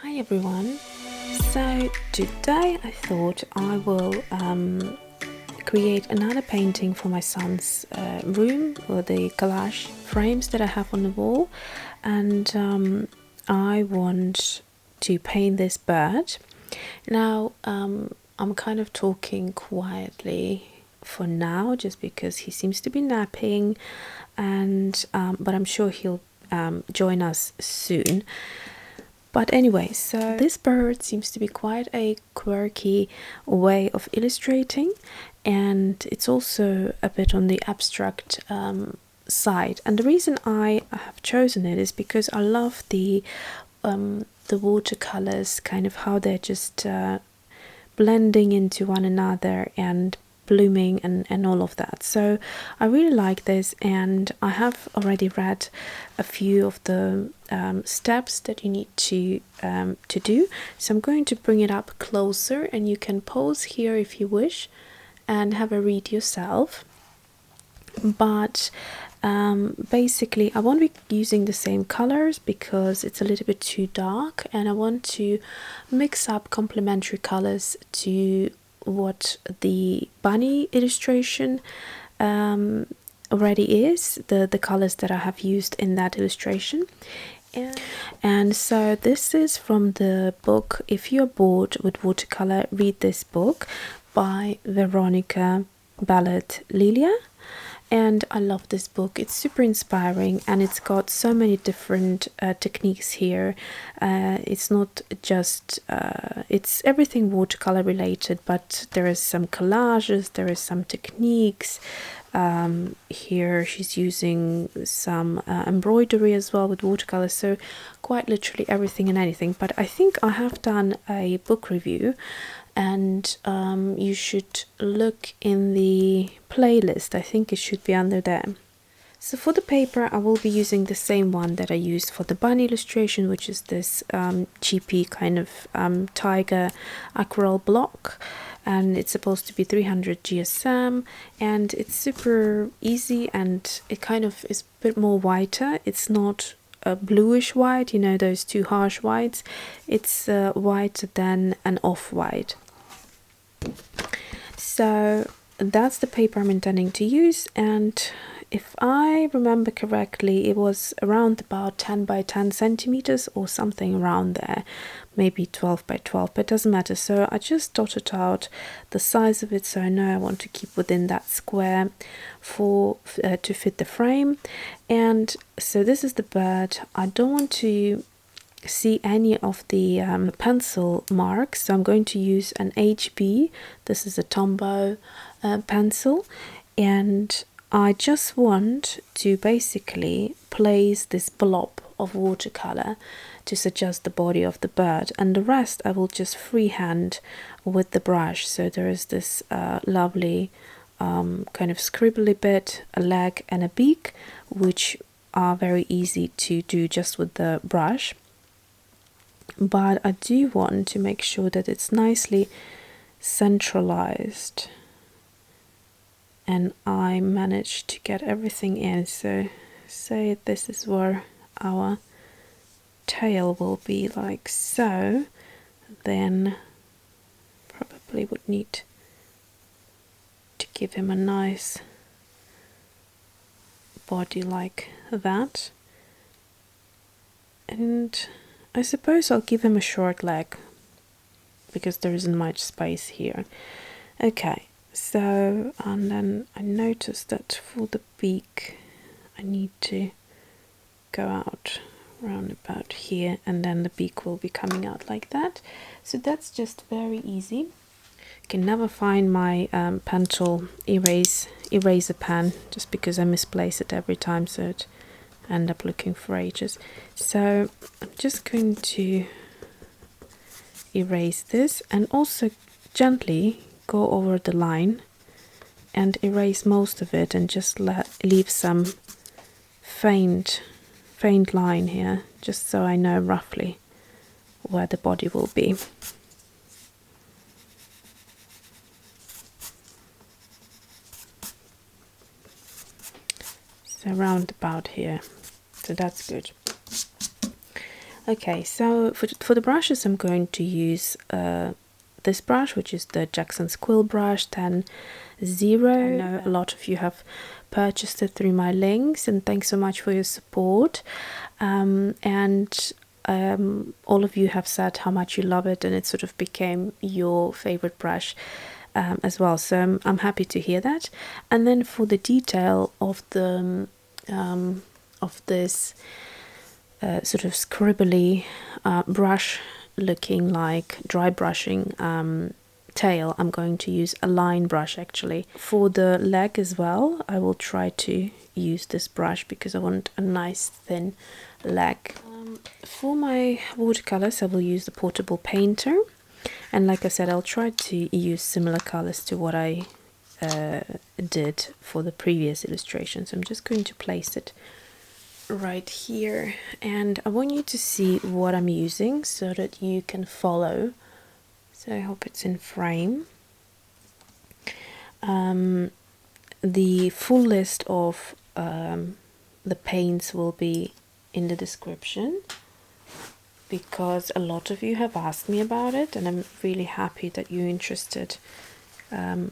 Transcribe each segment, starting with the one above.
Hi everyone. So today I thought I will create another painting for my son's room, or the collage frames that I have on the wall, and I want to paint this bird. Now I'm kind of talking quietly for now just because he seems to be napping, and but I'm sure he'll join us soon. But anyway, so this bird seems to be quite a quirky way of illustrating, and it's also a bit on the abstract side. And the reason I have chosen it is because I love the watercolors, kind of how they're just blending into one another and blooming and all of that. So I really like this, and I have already read a few of the steps that you need to do. So I'm going to bring it up closer, and you can pause here if you wish and have a read yourself. But basically I won't be using the same colors because it's a little bit too dark, and I want to mix up complementary colors to what the bunny illustration already is, the colors that I have used in that illustration. And so this is from the book If You're Bored with Watercolor, Read This Book by Veronica, Ballart, Lilja. And I love this book. It's super inspiring, and it's got so many different techniques here. It's not just it's everything watercolor related, but there is some collages, there is some techniques. Here she's using some embroidery as well with watercolor, so quite literally everything and anything. But I think I have done a book review, and you should look in the playlist. I think it should be under there. So for the paper I will be using the same one that I used for the bunny illustration, which is this cheapy kind of tiger aquarelle block, and it's supposed to be 300 GSM, and it's super easy, and it kind of is a bit more whiter. It's not a bluish white, you know, those two harsh whites. It's whiter than an off-white. So that's the paper I'm intending to use, and if I remember correctly, it was around about 10 by 10 centimeters or something around there, maybe 12 by 12, but it doesn't matter. So I just dotted out the size of it, so I know I want to keep within that square for to fit the frame. And so this is the bird. I don't want to see any of the pencil marks, so I'm going to use an HB. This is a Tombow pencil, and I just want to basically place this blob of watercolor to suggest the body of the bird, and the rest I will just freehand with the brush. So there is this lovely kind of scribbly bit, a leg and a beak, which are very easy to do just with the brush. But I do want to make sure that it's nicely centralized, and I managed to get everything in. So say this is where our tail will be, like so, then probably would need to give him a nice body like that. And I suppose I'll give him a short leg because there isn't much space here. Okay, so, and then I noticed that for the beak I need to go out round about here, and then the beak will be coming out like that. So that's just very easy. I can never find my pencil eraser pen just because I misplace it every time, so it end up looking for ages. So I'm just going to erase this, and also gently go over the line and erase most of it, and just leave some faint line here, just so I know roughly where the body will be. So round about here, so that's good. Okay, so for the brushes, I'm going to use this brush, which is the Jackson's Quill brush 10-0. I know a lot of you have purchased it through my links, and thanks so much for your support. All of you have said how much you love it, and it sort of became your favorite brush as well. So I'm happy to hear that. And then for the detail of the of this sort of scribbly brush looking like dry brushing tail, I'm going to use a line brush actually. For the leg as well, I will try to use this brush because I want a nice thin leg. For my watercolors, I will use the portable painter, and like I said, I'll try to use similar colors to what I did for the previous illustration. So I'm just going to place it right here, and I want you to see what I'm using so that you can follow. So I hope it's in frame. The full list of the paints will be in the description because a lot of you have asked me about it, and I'm really happy that you're interested in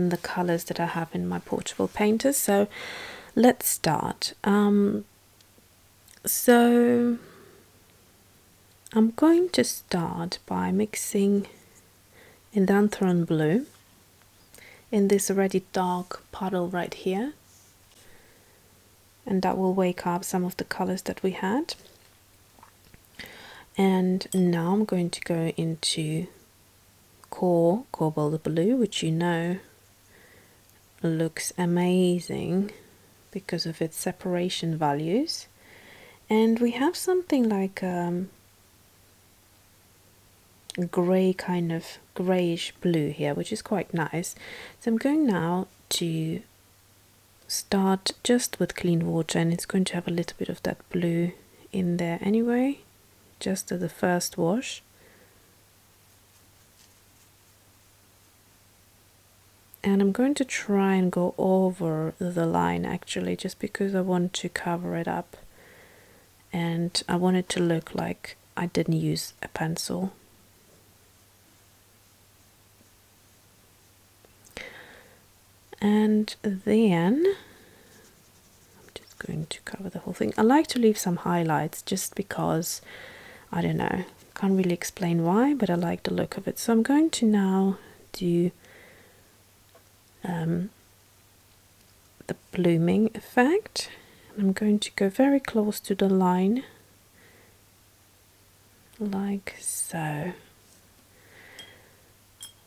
the colors that I have in my portable painters. So let's start. So I'm going to start by mixing Indanthrone blue in this already dark puddle right here, and that will wake up some of the colors that we had. And now I'm going to go into QoR Cobalt Blue, which you know looks amazing because of its separation values. And we have something like grey, kind of greyish blue here, which is quite nice. So I'm going now to start just with clean water, and it's going to have a little bit of that blue in there anyway, just as the first wash. And I'm going to try and go over the line actually, just because I want to cover it up and I want it to look like I didn't use a pencil. And then I'm just going to cover the whole thing. I like to leave some highlights just because, I don't know, can't really explain why, but I like the look of it. So I'm going to now do the blooming effect. I'm going to go very close to the line, like so.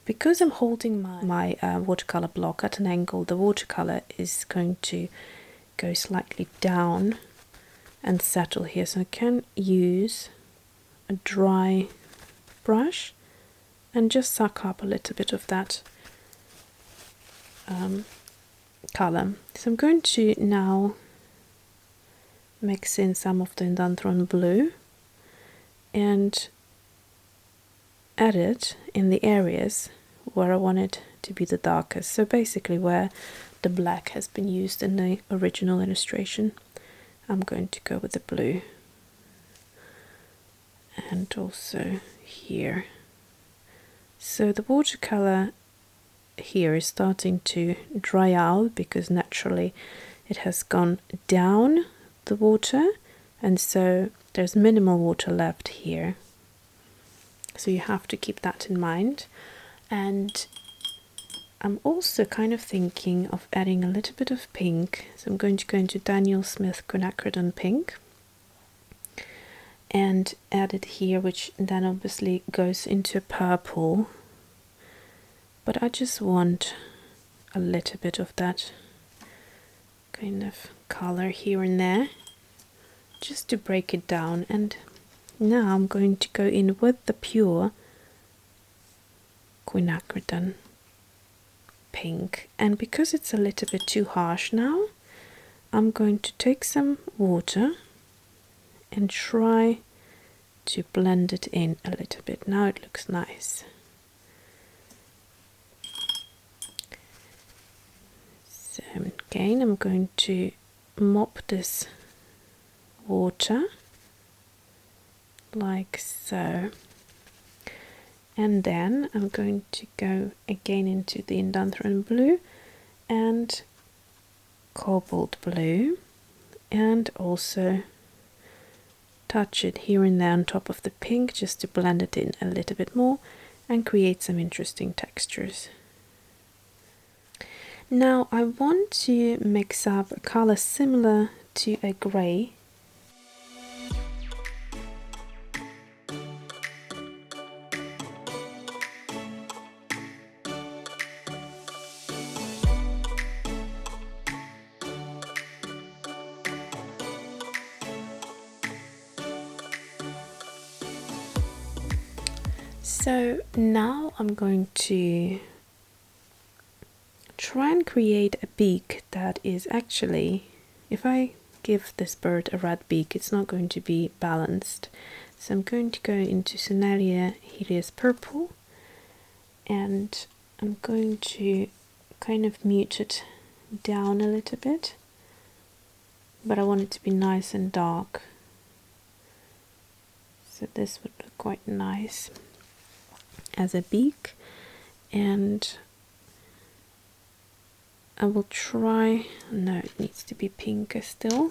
Because I'm holding my watercolor block at an angle, the watercolor is going to go slightly down and settle here. So I can use a dry brush and just suck up a little bit of that color. So I'm going to now mix in some of the Indanthrone blue and add it in the areas where I want it to be the darkest. So basically where the black has been used in the original illustration, I'm going to go with the blue. And also here. So the watercolor here is starting to dry out because naturally it has gone down the water, and so there's minimal water left here. So you have to keep that in mind. And I'm also kind of thinking of adding a little bit of pink. So I'm going to go into Daniel Smith Quinacridone Pink and add it here, which then obviously goes into purple. But I just want a little bit of that kind of color here and there, just to break it down. And now I'm going to go in with the pure Quinacridone Pink. And because it's a little bit too harsh now, I'm going to take some water and try to blend it in a little bit. Now it looks nice. So again, I'm going to mop this water like so. And then I'm going to go again into the Indanthrone blue and Cobalt Blue, and also touch it here and there on top of the pink just to blend it in a little bit more and create some interesting textures. Now I want to mix up a color similar to a grey. So now I'm going to try and create a beak that is actually, if I give this bird a red beak, it's not going to be balanced. So I'm going to go into Sennelier Helios Purple, and I'm going to kind of mute it down a little bit, but I want it to be nice and dark. So this would look quite nice as a beak, and I will try, no, it needs to be pinker still.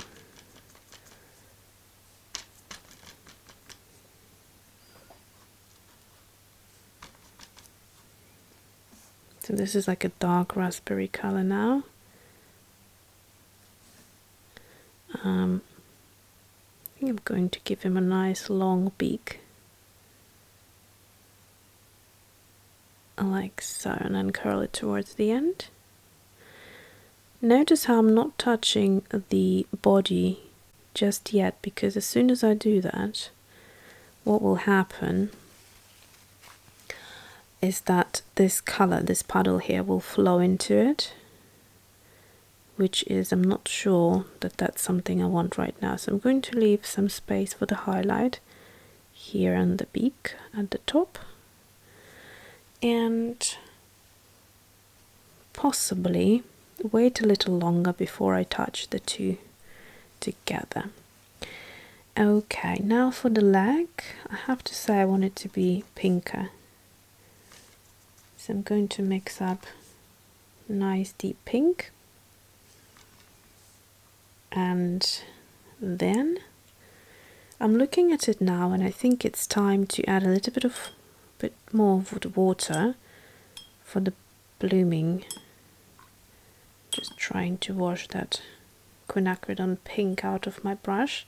So this is like a dark raspberry color now. I think I'm going to give him a nice long beak. Like so, and then curl it towards the end. Notice how I'm not touching the body just yet, because as soon as I do that, what will happen is that this color, this puddle here, will flow into it, which is, I'm not sure that that's something I want right now. So I'm going to leave some space for the highlight here on the beak at the top, and possibly wait a little longer before I touch the two together. Okay, now for the leg, I have to say I want it to be pinker. So I'm going to mix up nice deep pink, and then I'm looking at it now, and I think it's time to add a little bit more of the water for the blooming. Just trying to wash that quinacridone pink out of my brush,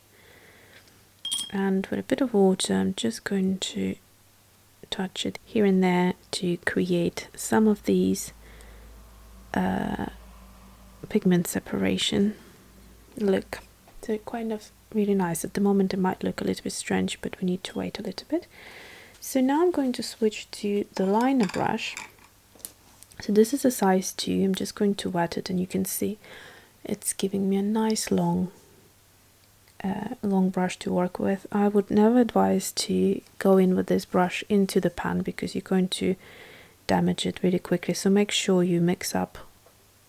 and with a bit of water I'm just going to touch it here and there to create some of these pigment separation look. So kind of really nice. At the moment it might look a little bit strange, but we need to wait a little bit. So now I'm going to switch to the liner brush. So this is a size 2. I'm just going to wet it, and you can see it's giving me a nice long brush to work with. I would never advise to go in with this brush into the pan, because you're going to damage it really quickly. So make sure you mix up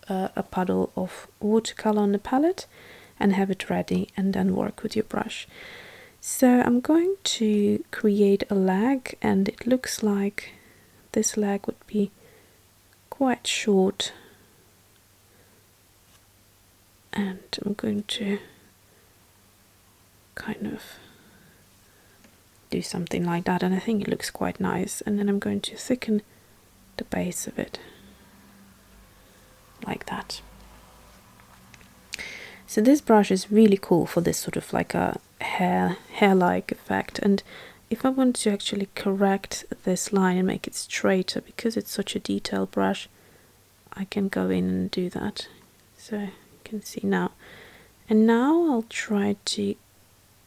a puddle of watercolor on the palette and have it ready, and then work with your brush. So I'm going to create a leg, and it looks like this leg would be quite short, and I'm going to kind of do something like that, and I think it looks quite nice. And then I'm going to thicken the base of it like that. So this brush is really cool for this sort of like a hair-like effect, and if I want to actually correct this line and make it straighter, because it's such a detailed brush, I can go in and do that. So you can see now. And now I'll try to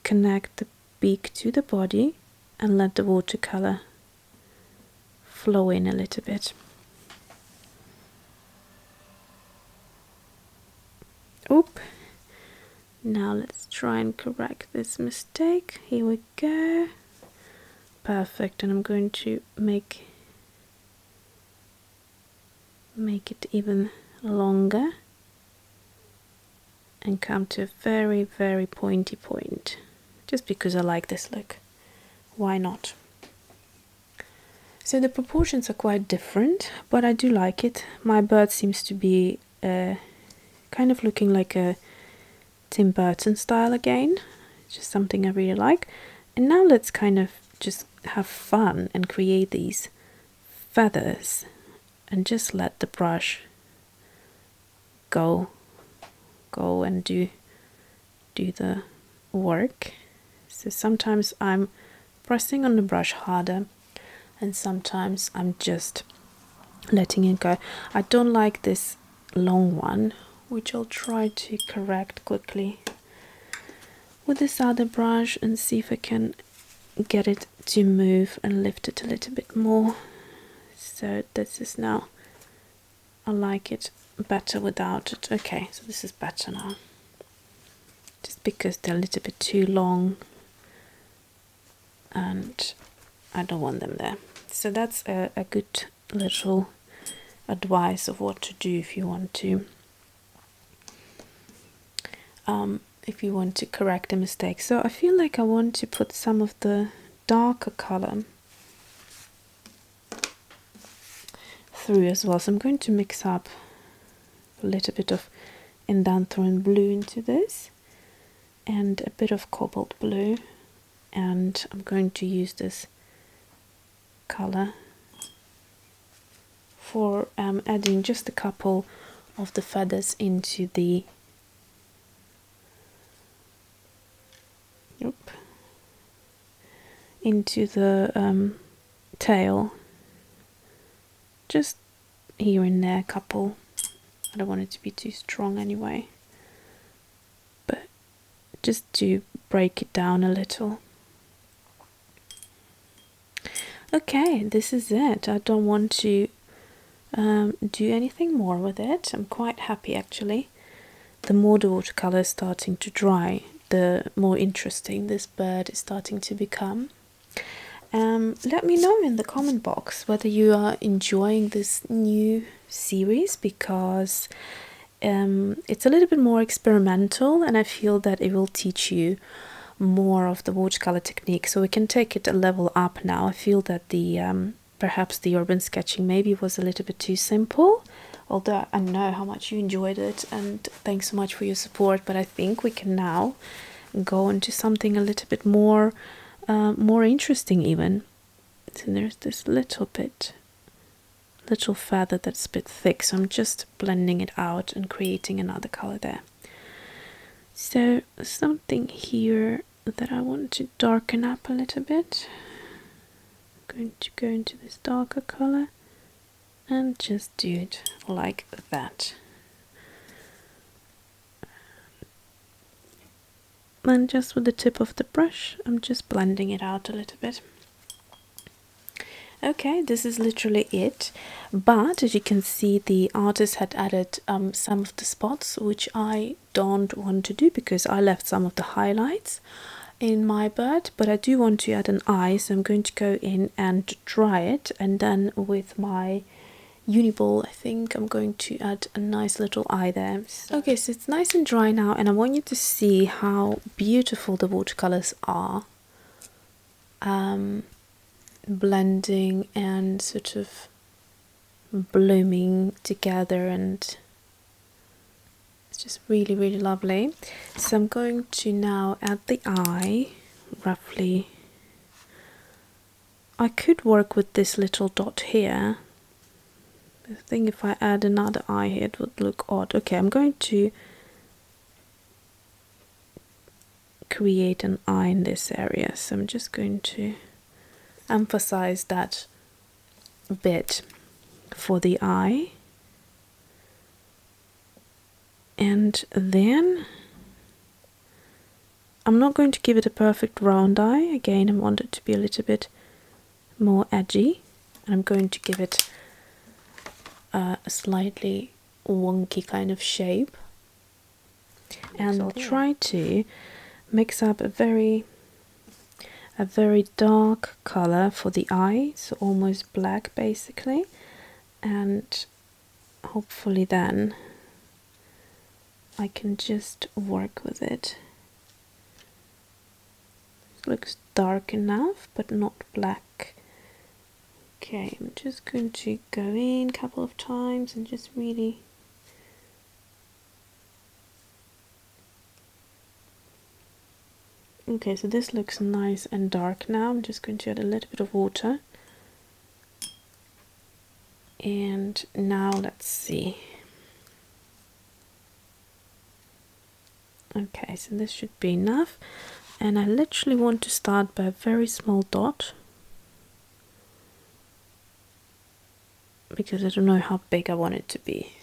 connect the beak to the body and let the watercolor flow in a little bit. Oop. Now let's try and correct this mistake. Here we go. Perfect. And I'm going to make it even longer and come to a very, very pointy point, just because I like this look. why not? So the proportions are quite different, but I do like it. My bird seems to be kind of looking like a Tim Burton style again. It's just something I really like. And now let's kind of just have fun and create these feathers and just let the brush go and do the work. So sometimes I'm pressing on the brush harder and sometimes I'm just letting it go. I don't like this long one, which I'll try to correct quickly with this other brush and see if I can get it to move and lift it a little bit more. So this is now, I like it better without it. Okay, so this is better now. Just because they're a little bit too long and I don't want them there. So that's a good little advice of what to do if you want to correct a mistake. So I feel like I want to put some of the darker color through as well. So I'm going to mix up a little bit of Indanthrone blue into this and a bit of cobalt blue, and I'm going to use this color for adding just a couple of the feathers into the tail, just here and there, a couple. I don't want it to be too strong anyway, but just to break it down a little. Okay, this is it. I don't want to do anything more with it. I'm quite happy actually. The more the watercolor is starting to dry, the more interesting this bird is starting to become. Let me know in the comment box whether you are enjoying this new series, because it's a little bit more experimental and I feel that it will teach you more of the watercolor technique, so we can take it a level up now. I feel that the perhaps the urban sketching maybe was a little bit too simple, although I know how much you enjoyed it and thanks so much for your support, but I think we can now go into something a little bit more interesting even. So there's this little feather that's a bit thick, so I'm just blending it out and creating another color there. So something here that I want to darken up a little bit. I'm going to go into this darker color and just do it like that. And just with the tip of the brush, I'm just blending it out a little bit. Okay, this is literally it, but as you can see, the artist had added some of the spots which I don't want to do because I left some of the highlights in my bird, but I do want to add an eye, so I'm going to go in and dry it, and then with my uni-ball I think I'm going to add a nice little eye there. Okay, so it's nice and dry now, and I want you to see how beautiful the watercolors are. Blending and sort of blooming together, and it's just really, really lovely. So I'm going to now add the eye roughly. I could work with this little dot here. I think if I add another eye here it would look odd. Okay, I'm going to create an eye in this area, so I'm just going to emphasize that bit for the eye, and then I'm not going to give it a perfect round eye. Again, I want it to be a little bit more edgy, and I'm going to give it a slightly wonky kind of shape, and I'll try to mix up a very dark color for the eye, so almost black basically, and hopefully then I can just work with it. It looks dark enough, but not black. Okay, I'm just going to go in a couple of times and just really okay, so this looks nice and dark now. I'm just going to add a little bit of water. And now let's see. Okay, so this should be enough. And I literally want to start by a very small dot, because I don't know how big I want it to be.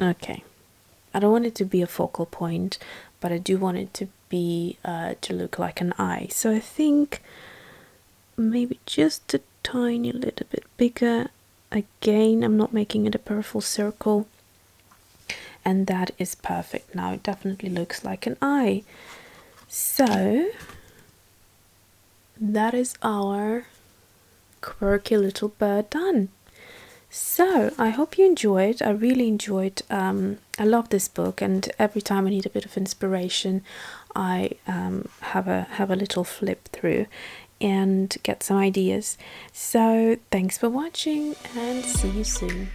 Okay, I don't want it to be a focal point, but I do want it to be to look like an eye. So I think maybe just a tiny little bit bigger. Again, I'm not making it a perfect circle, and that is perfect. Now it definitely looks like an eye. So that is our quirky little bird done. So I hope you enjoyed. I really enjoyed. I love this book, and every time I need a bit of inspiration, I have a little flip through and get some ideas. So thanks for watching, and see you soon.